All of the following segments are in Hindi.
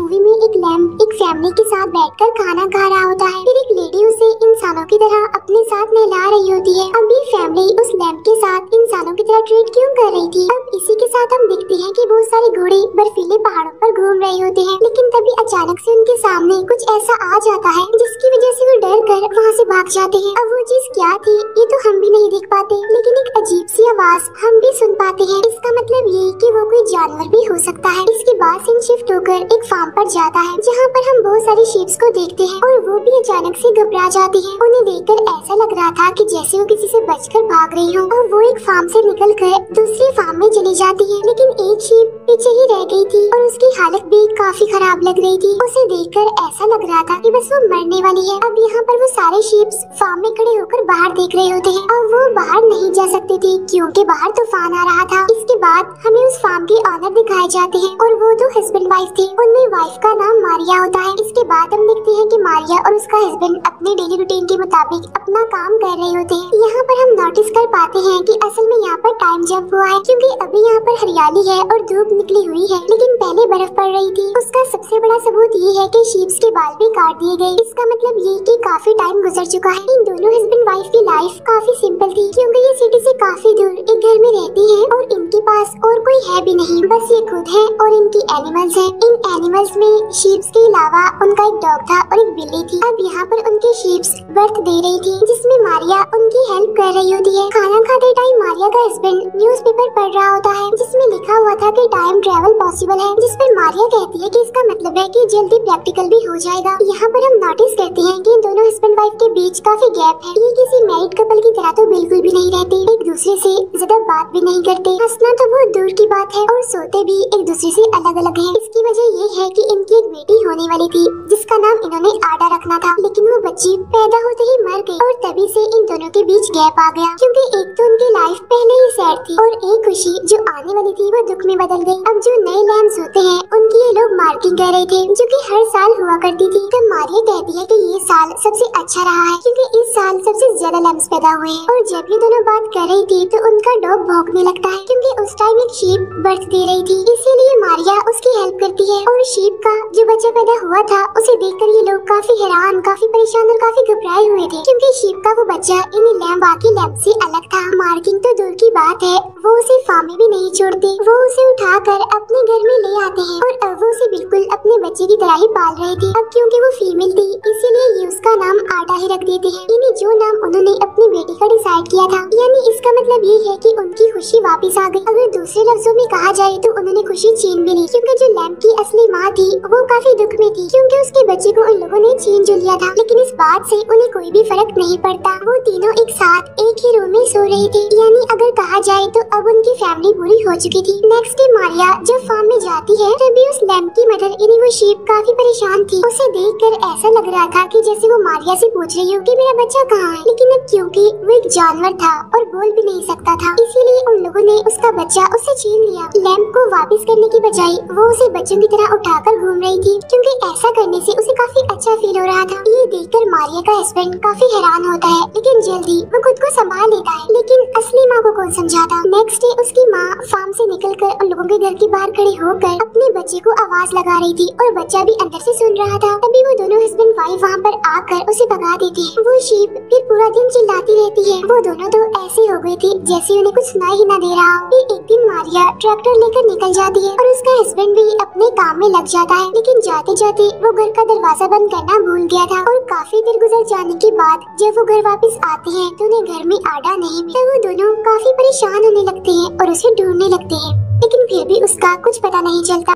मूवी में एक लैम्प एक फैमिली के साथ बैठकर खाना खा रहा होता है। फिर एक लेडी उसे इंसानों की तरह अपने साथ नहला रही होती है। अब ये फैमिली उस लैम्प के साथ इंसानों की तरह ट्रीट क्यों कर रही थी? अब इसी के साथ हम देखते हैं कि बहुत सारे घोड़े बर्फीले पहाड़ों पर घूम रहे होते हैं, लेकिन तभी अचानक से उनके सामने कुछ ऐसा आ जाता है जिसकी वजह से वो डर कर वहाँ से भाग जाते हैं। अब वो चीज क्या थी ये तो हम भी नहीं देख पाते, लेकिन एक अजीब सी आवाज हम भी सुन पाते हैं। इसका मतलब ये कि वो कोई जानवर भी हो सकता है। इसके बाद सीन शिफ्ट होकर एक फार्म पर जाता है जहाँ पर हम बहुत सारी शीप्स को देखते हैं और वो भी अचानक से घबरा जाती है। उन्हें देखकर ऐसा लग रहा था कि जैसे वो किसी से बचकर भाग रही हो और वो एक फार्म से निकलकर दूसरे फार्म में चली जाती है, लेकिन एक शीप पीछे ही रह गई थी और उसकी हालत भी काफी खराब लग रही थी। उसे देखकर ऐसा लग रहा था कि बस वो मरने वाली है। अब यहाँ पर वो सारे शीप्स फार्म में खड़े होकर बाहर देख रहे होते हैं और वो बाहर नहीं जा सकती थी क्योंकि बाहर तूफान आ रहा था। इसके बाद हमें उस फार्म के ऑनर दिखाए जाते हैं और वो दो हस्बैंड वाइफ थे। उनमें वाइफ का नाम मारिया होता है। इसके बाद हम देखते हैं कि मारिया और उसका हस्बैंड अपने डेली रूटीन के मुताबिक अपना काम कर रहे होते हैं। यहाँ पर हम नोटिस कर पाते हैं कि असल में यहाँ पर टाइम जंप हुआ है क्योंकि अभी यहाँ पर हरियाली है और धूप निकली हुई है, लेकिन पहले बर्फ पड़ रही थी। उसका सबसे बड़ा सबूत ये है कि शीप्स के बाल भी काट दिए गए। इसका मतलब ये कि काफी टाइम गुजर चुका है। इन दोनों हस्बैंड वाइफ की लाइफ काफी सिंपल थी क्योंकि ये सिटी से काफी दूर एक घर में रहती हैं और इनके पास और कोई है भी नहीं, बस ये खुद है और इनकी एनिमल्स हैं। इन एनिमल्स में शीप्स के अलावा उनका एक डॉग था और एक बिल्ली थी। अब यहाँ पर उनकी शीप्स बर्थ दे रही थी जिसमें मारिया उनकी हेल्प कर रही होती है। खाना खाते टाइम मारिया का हस्बैंड न्यूज़पेपर पढ़ रहा होता है जिसमें लिखा हुआ था कि टाइम ट्रेवल पॉसिबल है, जिस पर मारिया कहती है कि इसका मतलब है कि जल्दी प्रैक्टिकल भी हो जाएगा। यहाँ पर हम नोटिस करते हैं कि इन दोनों हस्बैंड वाइफ के बीच काफी गैप है। ये किसी मैरिड कपल की तरह तो बिल्कुल भी नहीं रहते, एक दूसरे से ज्यादा बात भी नहीं करते, हंसना तो बहुत दूर की बात है और सोते भी एक दूसरे से अलग अलग हैं। इसकी वजह ये है कि इनकी एक बेटी होने वाली थी जिसका नाम इन्होंने आडा रखना था, लेकिन वो बच्ची पैदा होते ही मर गई और तभी से इन दोनों के बीच गैप आ गया क्योंकि एक तो उनकी लाइफ पहले ही सैड थी और एक खुशी जो आने वाली थी वो दुख में बदल गई। अब जो नए लैम्प्स होते हैं उनकी ये लोग मार्किंग कर रहे थे जो कि हर साल हुआ करती थी। तब मारिया कहती है कि ये साल सबसे अच्छा रहा है क्योंकि इस साल सबसे ज्यादा लैम्प्स पैदा हुए हैं। और जब ये दोनों बात कर रही थी तो उनका डॉग भौंकने लगता है क्योंकि उस टाइम एक शीप बर्थ दे रही थी, इसीलिए मारिया उसकी हेल्प करती है और शीप का जो बच्चा पैदा हुआ था उसे देखकर ये लोग काफी हैरान, काफी परेशान और काफी घबराए हुए थे क्योंकि शीप का वो बच्चा इन बाकी लैम्प से अलग था। मार्किंग तो दूर की बात है, वो उसे फार्म में भी नहीं छोड़ते, वो उसे उठाकर अपने घर में ले आते हैं और अब वो उसे बिल्कुल अपने बच्चे की तरह ही पाल रहे थे। अब क्योंकि वो फीमेल थी इसीलिए ये उसका नाम आडा ही रख देते हैं, यानी जो नाम उन्होंने अपनी बेटी का डिसाइड किया था। यानी इसका मतलब ये है कि उनकी खुशी वापस आ गई। अगर दूसरे लफ्जों में कहा जाए तो उन्होंने खुशी छीन भी ली क्योंकि जो लैम्प की असली माँ थी वो काफी दुख में थी क्योंकि उसके बच्चे को उन लोगों ने छीन जो लिया था, लेकिन इस बात से उन्हें कोई भी फर्क नहीं पड़ता। वो तीनों एक साथ एक ही रूम में सो रही थी, यानी अगर कहा जाए तो अब उनकी फैमिली पूरी हो चुकी थी। नेक्स्ट डे मारिया जब फार्म में जाती है तभी उस लैम्प की मदर यानी वो शीप काफी परेशान थी। उसे देखकर ऐसा लग रहा था कि जैसे वो मारिया से पूछ रही हो कि मेरा बच्चा कहाँ है, लेकिन अब क्योंकि वो एक जानवर था और बोल भी नहीं सकता था इसीलिए उन लोगों ने उसका बच्चा उसे छीन लिया। लैम्प को वापस करने की बजाय वो उसे बच्चों की तरह उठाकर घूम रही थी क्योंकि ऐसा करने से उसे काफी अच्छा फील हो रहा था। ये देखकर मारिया का हस्बैंड काफी हैरान होता है, लेकिन जल्दी वो खुद को संभाल लेता है। लेकिन असली माँ को कौन समझाता। नेक्स्ट डे उसकी माँ फार्म से निकलकर उन लोगों के घर के बाहर खड़ी होकर अपने बच्चे को आवाज लगा रही थी और बच्चा भी अंदर से सुन रहा था। तभी वो दोनों हस्बैंड वाइफ वहाँ पर आकर उसे भगा देते हैं। वो शीप फिर पूरा दिन चिल्लाती रहती है। वो दोनों तो ऐसे हो गई थी जैसे उन्हें कुछ सुनाई ही न दे रहा हो। एक दिन मारिया ट्रैक्टर लेकर निकल जाती है और उसका हस्बैंड भी अपने काम में लग जाता है, लेकिन जाते जाते वो घर का दरवाजा बंद करना भूल गया था और काफी देर गुजर जाने के बाद जब वो घर वापस आते हैं तो उन्हें घर में आडा नहीं मिला। वो दोनों काफी परेशान होने लगते हैं और उसे ढूंढने लगते हैं, लेकिन फिर भी उसका कुछ पता नहीं चलता।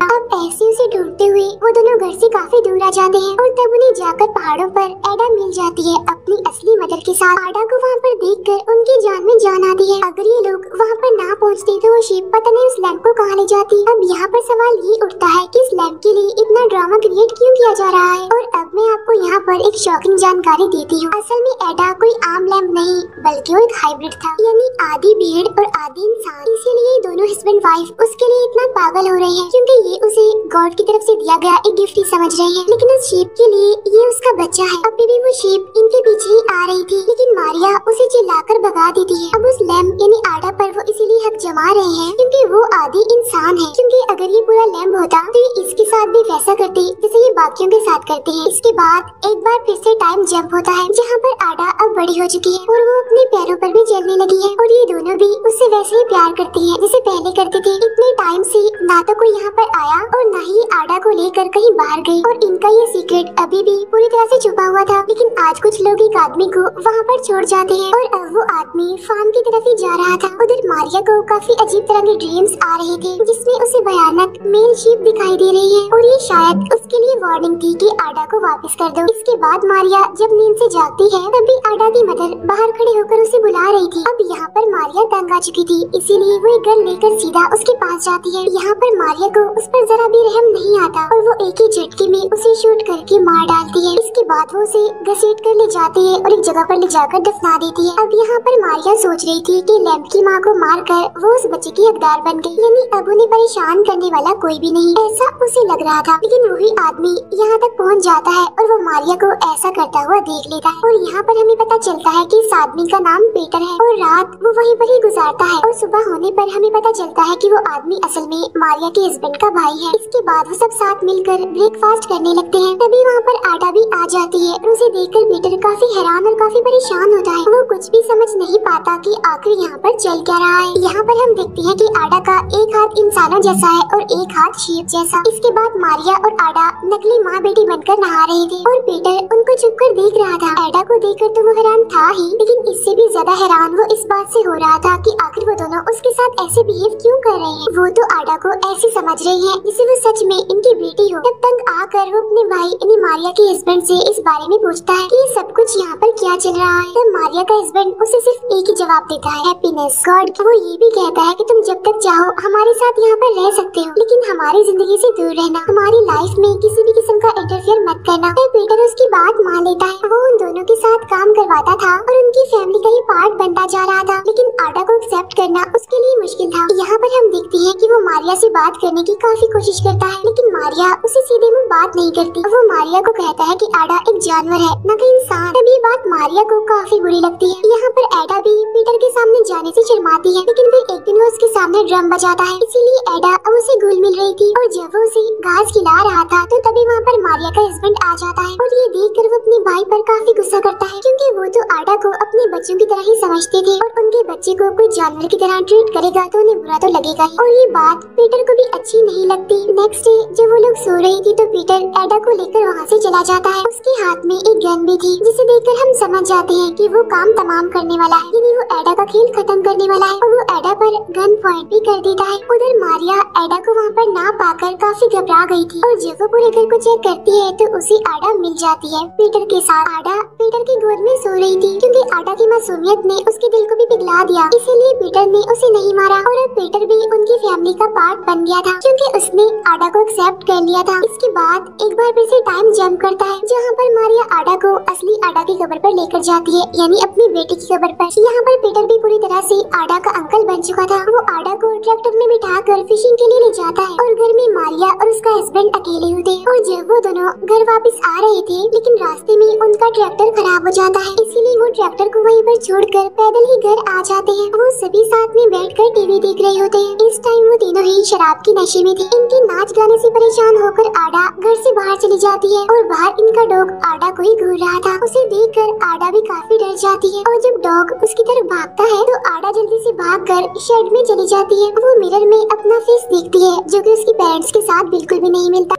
अब ऐसे उसे ढूंढते हुए वो दोनों घर से काफी दूर आ जाते हैं और तब उन्हें जाकर पहाड़ों पर एडा मिल जाती है अपनी असली मदर के साथ। आडा को वहाँ पर देखकर उनकी जान में जान आती है। अगर ये लोग वहाँ पर ना पहुँचते तो वो शीप पता नहीं उस लैम्प को कहाँ ले जाती। अब यहाँ पर सवाल ये उठता है कि इस लैम्प के लिए इतना ड्रामा क्रिएट क्यों किया जा रहा है। और अब मैं आपको यहाँ पर एक शॉकिंग जानकारी देती हूँ। असल में एडा कोई आम लैम्प नहीं बल्कि वो एक हाइब्रिड था, यानी आधी भेड़ और आधी इंसान। इसीलिए दोनों हस्बैंड वाइफ उसके लिए इतना पागल हो रहे हैं क्योंकि ये उसे गॉड की तरफ से दिया गया एक गिफ्ट ही समझ रहे हैं। लेकिन उस शीप के लिए ये उसका बच्चा है। अभी भी वो शीप इनके पीछे ही आ रही थी, लेकिन मारिया उसे चिल्लाकर भगा देती है। अब उस लैम्प यानी आडा पर वो इसीलिए हक जमा रहे हैं क्योंकि क्योंकि वो आदि इंसान है। क्योंकि अगर ये पूरा लैम्ब होता तो ये इसके साथ भी वैसा करती जैसे ये बाकियों के साथ करते हैं। इसके बाद एक बार फिर से टाइम जंप होता है जहाँ पर आडा अब बड़ी हो चुकी है और वो अपने पैरों पर भी चलने लगी है और ये दोनों भी उससे वैसे ही प्यार करती है जैसे पहले करते थे। इतने टाइम से ना तो कोई यहाँ पर आया और ना ही आडा को लेकर कहीं बाहर गई और इनका ये सीक्रेट अभी भी पूरी तरह से छुपा हुआ था। लेकिन आज कुछ लोग एक आदमी को वहाँ पर छोड़ जाते हैं और अब वो आदमी फार्म की तरफ ही जा रहा था। उधर मारिया को काफी अजीब तरह के ड्रीम्स आ रहे थे जिसमें उसे भयानक मेल शीप दिखाई दे रही है और ये शायद उसके लिए वार्निंग थी कि आडा को वापस कर दो। इसके बाद मारिया जब नींद से जागती है तभी आडा की मदर बाहर खड़े होकर उसे बुला रही थी। अब यहाँ पर मारिया तंग आ चुकी थी, इसीलिए वो एक गन लेकर सीधा उसके पास जाती है। यहाँ पर मारिया को उस पर जरा भी रहम नहीं आता और वो एक ही झटके में उसे शूट करके मार डालती है। इसके बाद वो उसे घसीट कर ले जाती है और एक जगह पर ले जाकर दफना देती है। अब यहाँ पर मारिया सोच रही थी कि लैम्प की माँ को मार कर वो उस बच्चे की हकदार बन गई, यानी अब उन्हें परेशान करने वाला कोई भी नहीं, ऐसा उसे लग रहा था। लेकिन वही आदमी यहाँ तक पहुँच जाता है और वो मारिया को ऐसा करता हुआ देख लेता है और यहाँ पर हमें पता चलता है कि इस आदमी का नाम पीटर है और रात वो वहीं पर ही गुजारता है और सुबह होने पर हमें पता चलता है कि वो आदमी असल में मारिया के हस्बैंड का भाई है। इसके बाद वो सब साथ मिलकर ब्रेकफास्ट करने लगते हैं। तभी वहाँ पर आडा भी आ जाती है और उसे देखकर पीटर काफी हैरान और काफी परेशान होता है। वो कुछ भी समझ नहीं पाता कि आखिर यहाँ पर चल क्या रहा है। यहाँ पर हम देखते हैं कि आडा का एक हाथ इंसानों जैसा है और एक हाथ शेप जैसा। इसके बाद मारिया और आडा नकली माँ बेटी बनकर नहा रहे थे और पीटर उनको छुप कर देख रहा था। आडा को देखकर तो वो हैरान था ही, लेकिन इससे भी ज्यादा हैरान वो इस बात से हो रहा था कि आखिर वो दोनों उसके साथ ऐसे बिहेव क्यों कर रहे हैं। वो तो आडा को ऐसे समझ रही है जिसे वो सच में इनकी बेटी हो। तब तंग आकर वो अपने भाई यानी मारिया के हस्बैंड से इस बारे में पूछता है कि ये सब कुछ यहाँ पर क्या चल रहा है। तब मारिया का हस्बैंड उसे सिर्फ एक ही जवाब देता है, हैप्पीनेस गॉड। वो ये भी कहता है कि तुम जब तक चाहो हमारे साथ यहाँ पर रह सकते हो, लेकिन हमारी जिंदगी से दूर रहना, हमारी लाइफ में किसी भी किस्म का इंटरफेयर मत करना। फिर पीटर उसकी बात मान लेता है। वो उन दोनों के साथ काम करवाता था और उनकी फैमिली का ही पार्ट बनता जा रहा था, लेकिन आडा को एक्सेप्ट करना उसके लिए मुश्किल था। यहाँ पर हम देखते हैं कि वो मारिया से बात करने की काफी कोशिश करता है, लेकिन मारिया उसे सीधे मुंह बात नहीं करती। वो मारिया को कहता है कि आडा एक जानवर है न कि इंसान। तब ये बात मारिया को काफी बुरी लगती है। यहाँ पर एडा भी पीटर के सामने जाने से शर्माती है, लेकिन फिर एक दिन वो उसके सामने ड्रम बजाता है, इसीलिए एडा अब उसे घुल मिल रही थी और जब वो उसे घास खिला रहा था तो तभी वहाँ पर मारिया का हस्बैंड आ जाता है और ये देखकर वो अपने भाई पर काफी गुस्सा करता है, क्योंकि वो तो आडा को अपने बच्चों की तरह ही समझते थे और उनके बच्चे को कोई जानवर की तरह ट्रीट करेगा तो उन्हें बुरा तो लगेगा ही। और ये बात पीटर को भी अच्छी नहीं लगती। नेक्स्ट डे जब वो लोग सो रही थी तो पीटर एडा को लेकर वहाँ से चला जाता है। उसके हाथ में एक गन भी थी, जिसे देखकर हम समझ जाते हैं कि वो काम तमाम करने वाला है, यानी वो एडा का खेल खत्म करने वाला है और वो एडा पर गन पॉइंट भी कर देता है। उधर मारिया एडा को वहाँ पर ना पाकर काफी घबरा गई थी और जब वो पूरे घर को चेक करती है तो उसे आडा मिल जाती है पीटर के साथ। आडा पीटर की गोद में सो रही थी, क्योंकि आडा की मासूमियत ने उसके दिल को भी पिघला दिया, इसीलिए पीटर ने उसे नहीं मारा और अब पीटर भी उनकी फैमिली का पार्ट बन गया था, क्योंकि उसने आडा को एक्सेप्ट कर लिया था। इसके बाद एक बार फिर से टाइम जंप करता है, जहाँ पर मारिया आडा को असली आडा की कब्र पर लेकर जाती है, यानी अपनी बेटी की कब्र पर। यहाँ पर पीटर भी पूरी तरह से आडा का अंकल बन चुका था। वो आडा को ट्रैक्टर में बिठाकर फिशिंग के लिए ले जाता है और घर में मारिया और उसका हस्बैंड अकेले होते हैं। और जब वो दोनों घर वापस आ रहे थे, लेकिन रास्ते में उनका ट्रैक्टर खराब हो जाता है, इसीलिए वो ट्रैक्टर को वहीं पर छोड़कर पैदल ही घर आ जाते हैं। वो सभी साथ में बैठकर टीवी देख रहे होते हैं। इस टाइम वो तीनों ही शराब की नशे में थे। इनके नाच गाने से परेशान होकर आडा घर से बाहर चली जाती है और बाहर इनका डॉग आडा को ही घूर रहा था। उसे देखकर आडा भी काफी डर जाती है और जब डॉग उसकी तरफ भागता है तो आडा जल्दी से भागकर शेड में चली जाती है। वो मिरर में अपना फेस देखती है, जो कि उसके पेरेंट्स के साथ बिल्कुल भी नहीं मिलता।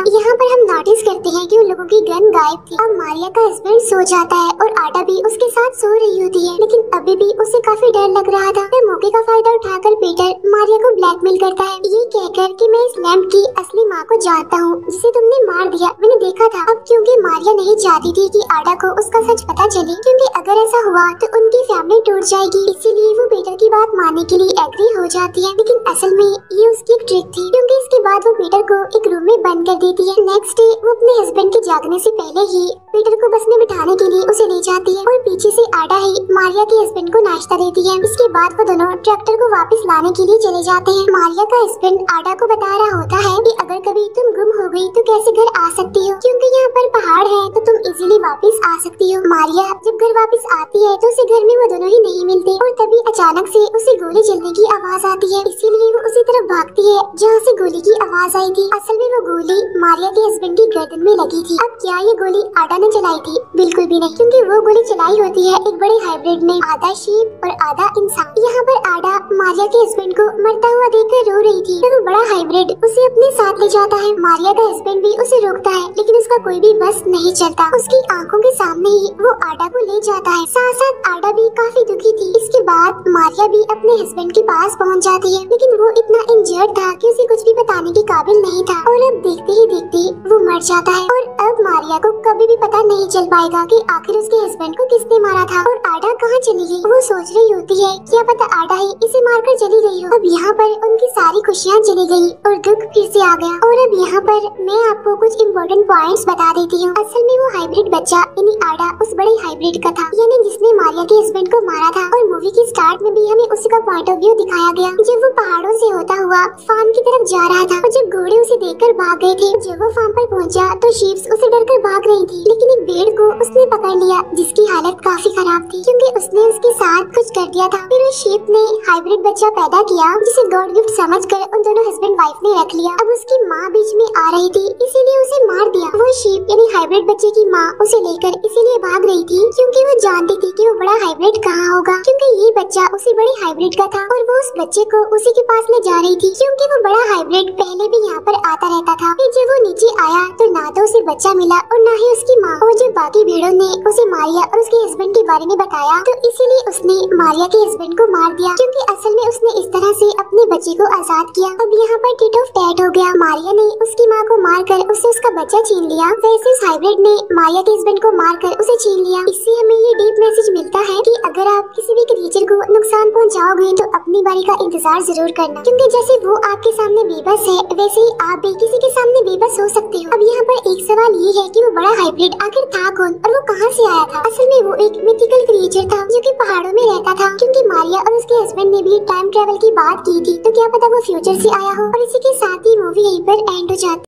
यहाँ पर हम नोटिस करते हैं कि उन लोगों की गन गायब थी। अब मारिया का हस्बैंड सो जाता है और आडा भी उसके साथ सो रही होती है, लेकिन अभी भी उसे काफी डर लग रहा था। फिर मौके का फायदा उठाकर पीटर मारिया को ब्लैकमेल करता है, ये कहकर कि मैं इस लैम्प की असली माँ को जानता हूँ जिसे तुमने मार दिया, मैंने देखा था। अब क्योंकि मारिया नहीं चाहती थी कि आडा को उसका सच पता चले, क्योंकि अगर ऐसा हुआ तो उनकी फैमिली टूट जाएगी, इसीलिए वो पीटर की बात मानने के लिए एग्री हो जाती है। लेकिन असल में ये उसकी एक ट्रिक थी, क्योंकि इसके बाद वो पीटर को एक रूम में बंद कर देती है। नेक्स्ट डे वो अपने हस्बैंड के जागने से पहले ही पीटर को बस में बिठाने के लिए उसे ले जाती है और पीछे से आडा ही मारिया के हस्बैंड को नाश्ता देती है। इसके बाद वो दोनों ट्रैक्टर को वापस लाने के लिए चले जाते हैं। मारिया का हस्बैंड आडा को बता रहा होता है कि अगर कभी तुम गुम हो गई तो कैसे घर आ सकती हो, क्योंकि यहाँ पर पहाड़ है तो तुम इजीली वापस आ सकती हो। मारिया जब घर वापस आती है तो उसे घर में वो दोनों ही नहीं मिलते और तभी अचानक से उसे गोली चलने की आवाज आती है, इसीलिए वो उसी तरफ भागती है जहाँ से गोली की आवाज आई थी। असल में वो गोली मारिया के हस्बैंड की गर्दन में लगी थी। अब क्या ये गोली आडा ने चलाई थी? बिल्कुल भी नहीं, क्योंकि वो गोली चलाई होती है एक बड़े हाइब्रिड ने, आधा शीप और आधा इंसान। यहाँ पर आडा मारिया के हस्बैंड को मरता हुआ देखकर रो रही थी, तो वो बड़ा हाइब्रिड उसे अपने साथ ले जाता है। मारिया का हस्बैंड भी उसे रोकता है, लेकिन उसका कोई भी बस नहीं चलता। उसकी आंखों के सामने ही वो आडा को ले जाता है। साथ साथ आडा भी काफी दुखी थी। इसके बाद मारिया भी अपने हस्बैंड के पास पहुँच जाती है, लेकिन वो इतना इंजर्ड था कि उसे कुछ भी बताने के काबिल नहीं था और अब देखते ही देखते वो मर जाता है। और अब मारिया को कभी भी पता नहीं चल पाएगा कि आखिर उसके हस्बैंड को किसने मारा था और आडा कहाँ चली गई। वो सोच रही होती है क्या पता आडा ही इसे मारकर चली गई हो। अब यहाँ पर उनकी सारी खुशियाँ चली गई और दुख फिर से आ गया। और अब यहाँ पर मैं आपको कुछ इम्पोर्टेंट पॉइंट्स बता देती हूँ। असल में वो हाइब्रिड बच्चा यानी आडा उस बड़े हाइब्रिड का था, यानी जिसने मारिया के हस्बैंड को मारा था। और मूवी की स्टार्ट में भी हमें उसी का पॉइंट ऑफ व्यू दिखाया गया, जब वो पहाड़ों से होता हुआ फार्म की तरफ जा रहा था और जब घोड़े उसे देखकर भाग गए थे। जब वो फार्म पर पहुंचा तो शीप्स उसे डरकर भाग रही थी, लेकिन एक भेड़ को उसने पकड़ लिया जिसकी हालत काफी खराब थी, क्योंकि उसने उसके साथ कुछ कर दिया था। फिर उस शीप ने हाइब्रिड बच्चा पैदा किया, जिसे गॉड गिफ्ट समझकर उन दोनों हस्बैंड वाइफ ने रख लिया। अब उसकी माँ बीच में आ रही थी, इसीलिए उसे मार दिया। वो शीप यानी हाइब्रिड बच्चे की माँ उसे लेकर इसीलिए भाग रही थी, क्योंकि वो जानती थी कि वो बड़ा हाइब्रिड कहाँ होगा, क्योंकि ये बच्चा उसी बड़े हाइब्रिड का था और वो उस बच्चे को उसी के पास ले जा रही थी, क्योंकि वो बड़ा हाइब्रिड पहले भी यहाँ पर आता रहता था। फिर जब वो नीचे आया तो ना तो उसे बच्चा मिला और ना ही उसकी माँ। और जब बाकी भेड़ों ने उसे मारिया और उसके हस्बैंड के बारे में बताया तो इसीलिए उसने मारिया के हस्बैंड को मार दिया, क्योंकि असल में उसने इस तरह से अपने बच्चे को आजाद किया। अब यहाँ पर टिट ऑफ टैट हो गया। मारिया ने उसकी माँ को मारकर उससे उसका बच्चा छीन लिया, वैसे उस हाइब्रिड ने मारिया के हस्बैंड को मारकर उसे छीन लिया। इससे हमें ये डीप मैसेज मिलता है कि अगर आप किसी भी क्रिएचर को नुकसान पहुँचाओगे तो अपनी बारी का इंतजार जरूर करना, क्योंकि जैसे वो आपके सामने बेबस है वैसे ही आप भी किसी के सामने बेबस हो सकते हो। अब यहाँ पर एक सवाल ये है कि वो बड़ा हाइब्रिड आखिर था कौन और वो कहाँ से आया था? असल में वो एक मिथिकल क्रिएचर था जो कि पहाड़ों में रहता था, क्योंकि मारिया और उसके हस्बैंड ने भी टाइम ट्रेवल की बात की थी, तो क्या पता वो फ्यूचर से आया हो। और इसी के साथ ही मूवी यहीं पर एंड हो जाती है।